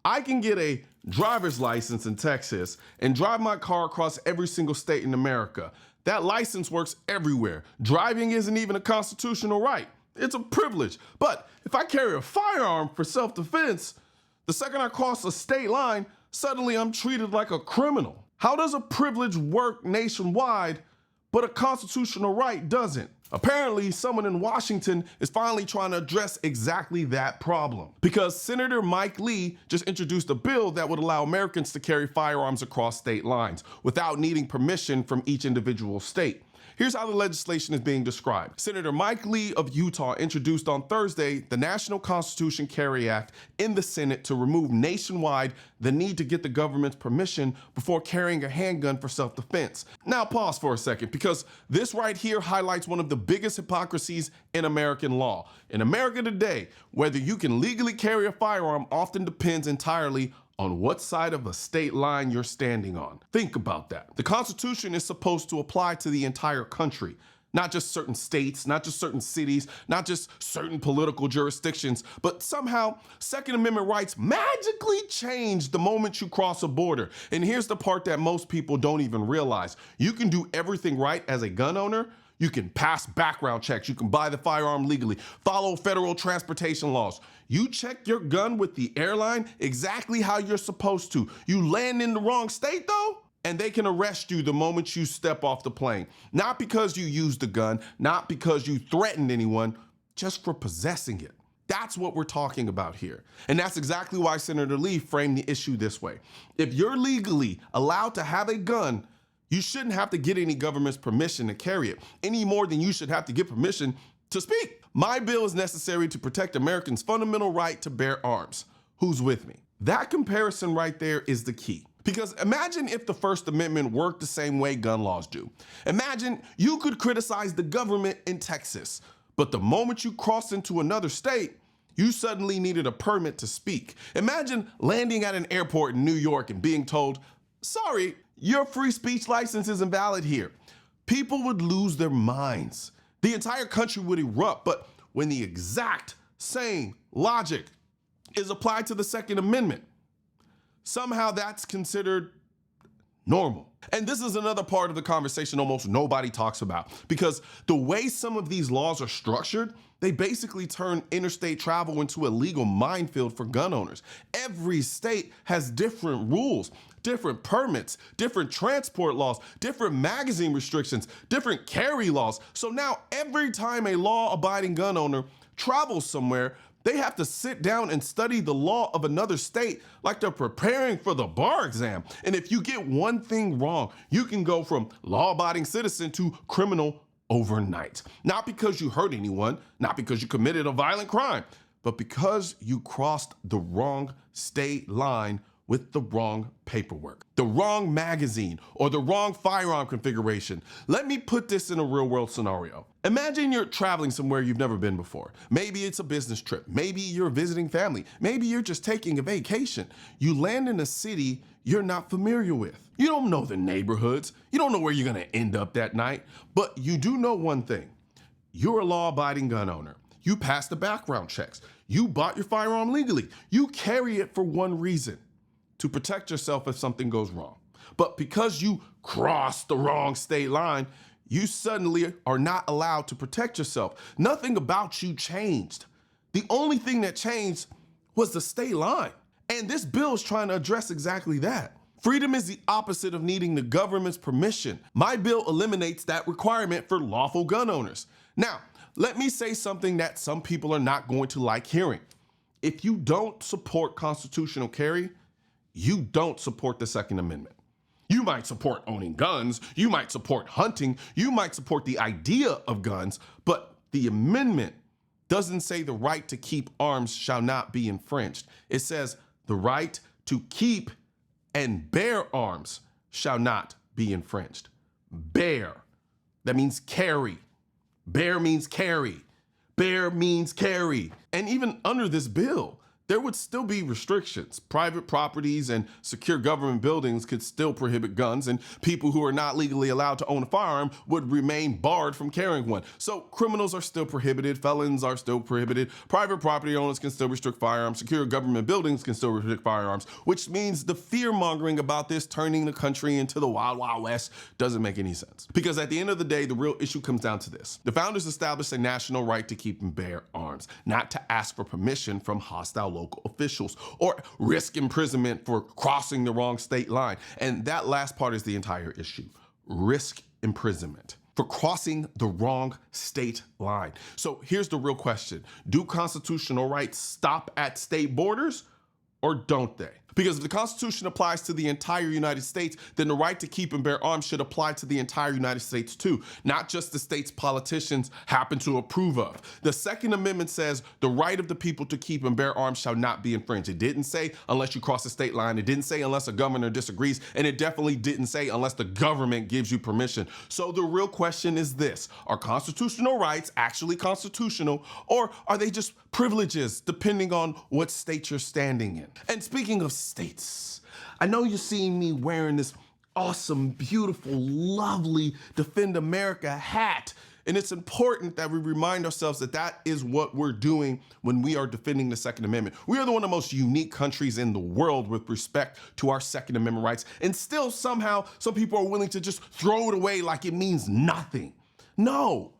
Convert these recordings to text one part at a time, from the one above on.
I can get a driver's license in Texas and drive my car across every single state in America. That license works everywhere. Driving isn't even a constitutional right. It's a privilege. But if I carry a firearm for self-defense, the second I cross a state line, suddenly I'm treated like a criminal. How does a privilege work nationwide, but a constitutional right doesn't? Apparently, someone in Washington is finally trying to address exactly that problem, because Senator Mike Lee just introduced a bill that would allow Americans to carry firearms across state lines without needing permission from each individual state. Here's how the legislation is being described. Senator Mike Lee of Utah introduced on Thursday the National Constitution Carry Act in the Senate to remove nationwide the need to get the government's permission before carrying a handgun for self-defense. Now pause for a second, because this right here highlights one of the biggest hypocrisies in American law. In America today, whether you can legally carry a firearm often depends entirely on what side of a state line you're standing on. Think about that. The Constitution is supposed to apply to the entire country, not just certain states, not just certain cities, not just certain political jurisdictions, but somehow Second Amendment rights magically change the moment you cross a border. And here's the part that most people don't even realize. You can do everything right as a gun owner. You can pass background checks. You can buy the firearm legally, follow federal transportation laws. You check your gun with the airline exactly how you're supposed to. You land in the wrong state though, and they can arrest you the moment you step off the plane. Not because you used the gun, not because you threatened anyone, just for possessing it. That's what we're talking about here. And that's exactly why Senator Lee framed the issue this way. If you're legally allowed to have a gun, you shouldn't have to get any government's permission to carry it, any more than you should have to get permission to speak. My bill is necessary to protect Americans' fundamental right to bear arms. Who's with me? That comparison right there is the key. Because imagine if the First Amendment worked the same way gun laws do. Imagine you could criticize the government in Texas, but the moment you cross into another state, you suddenly needed a permit to speak. Imagine landing at an airport in New York and being told, sorry, your free speech license isn't valid here. People would lose their minds. The entire country would erupt. But when the exact same logic is applied to the Second Amendment, somehow that's considered normal. And this is another part of the conversation almost nobody talks about, because the way some of these laws are structured, they basically turn interstate travel into a legal minefield for gun owners. Every state has different rules, different permits, different transport laws, different magazine restrictions, different carry laws. So now every time a law-abiding gun owner travels somewhere, they have to sit down and study the law of another state like they're preparing for the bar exam. And if you get one thing wrong, you can go from law-abiding citizen to criminal overnight. Not because you hurt anyone, not because you committed a violent crime, but because you crossed the wrong state line with the wrong paperwork, the wrong magazine, or the wrong firearm configuration. Let me put this in a real world scenario. Imagine you're traveling somewhere you've never been before. Maybe it's a business trip. Maybe you're visiting family. Maybe you're just taking a vacation. You land in a city you're not familiar with. You don't know the neighborhoods. You don't know where you're gonna end up that night, but you do know one thing. You're a law-abiding gun owner. You passed the background checks. You bought your firearm legally. You carry it for one reason: to protect yourself if something goes wrong. But because you crossed the wrong state line, you suddenly are not allowed to protect yourself. Nothing about you changed. The only thing that changed was the state line. And this bill is trying to address exactly that. Freedom is the opposite of needing the government's permission. My bill eliminates that requirement for lawful gun owners. Now, let me say something that some people are not going to like hearing. If you don't support constitutional carry, you don't support the Second Amendment. You might support owning guns, you might support hunting, you might support the idea of guns, but the amendment doesn't say the right to keep arms shall not be infringed. It says the right to keep and bear arms shall not be infringed. Bear, that means carry. Bear means carry. Bear means carry. And even under this bill, there would still be restrictions. Private properties and secure government buildings could still prohibit guns, and people who are not legally allowed to own a firearm would remain barred from carrying one. So criminals are still prohibited, felons are still prohibited, private property owners can still restrict firearms, secure government buildings can still restrict firearms, which means the fear-mongering about this turning the country into the Wild Wild West doesn't make any sense. Because at the end of the day, the real issue comes down to this. The founders established a national right to keep and bear arms, not to ask for permission from hostile local officials or risk imprisonment for crossing the wrong state line. And that last part is the entire issue. Risk imprisonment for crossing the wrong state line. So here's the real question. Do constitutional rights stop at state borders or don't they? Because if the Constitution applies to the entire United States, then the right to keep and bear arms should apply to the entire United States too, not just the states politicians happen to approve of. The Second Amendment says the right of the people to keep and bear arms shall not be infringed. It didn't say unless you cross the state line. It didn't say unless a governor disagrees. And it definitely didn't say unless the government gives you permission. So the real question is this: are constitutional rights actually constitutional, or are they just privileges depending on what state you're standing in? And speaking of states, I know you're seeing me wearing this awesome, beautiful, lovely Defend America hat. And it's important that we remind ourselves that that is what we're doing when we are defending the Second Amendment. We are one of the most unique countries in the world with respect to our Second Amendment rights. And still somehow some people are willing to just throw it away like it means nothing. No,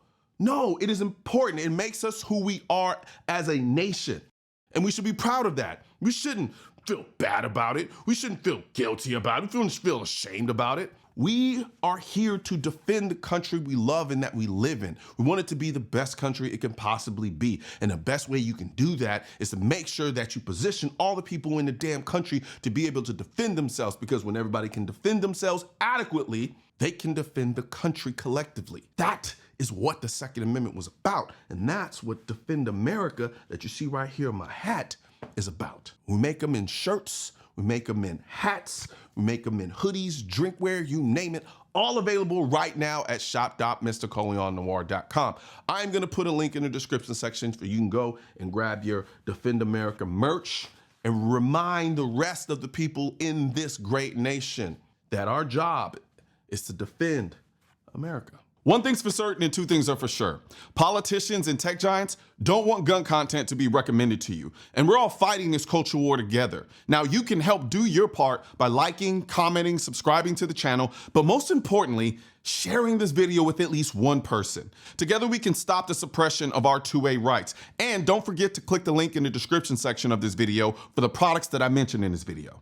it is important. It makes us who we are as a nation. And we should be proud of that. We shouldn't feel bad about it. We shouldn't feel guilty about it. We shouldn't feel ashamed about it. We are here to defend the country we love and that we live in. We want it to be the best country it can possibly be. And the best way you can do that is to make sure that you position all the people in the damn country to be able to defend themselves, because when everybody can defend themselves adequately, they can defend the country collectively. That is what the Second Amendment was about. And that's what Defend America that you see right here on my hat is about. We make them in shirts, we make them in hats, we make them in hoodies, drinkware, you name it, all available right now at shop.mrcolionnoir.com. I'm gonna put a link in the description section for you can go and grab your Defend America merch and remind the rest of the people in this great nation that our job is to defend America. One thing's for certain and two things are for sure. Politicians and tech giants don't want gun content to be recommended to you. And we're all fighting this culture war together. Now you can help do your part by liking, commenting, subscribing to the channel, but most importantly, sharing this video with at least one person. Together we can stop the suppression of our 2A rights. And don't forget to click the link in the description section of this video for the products that I mentioned in this video.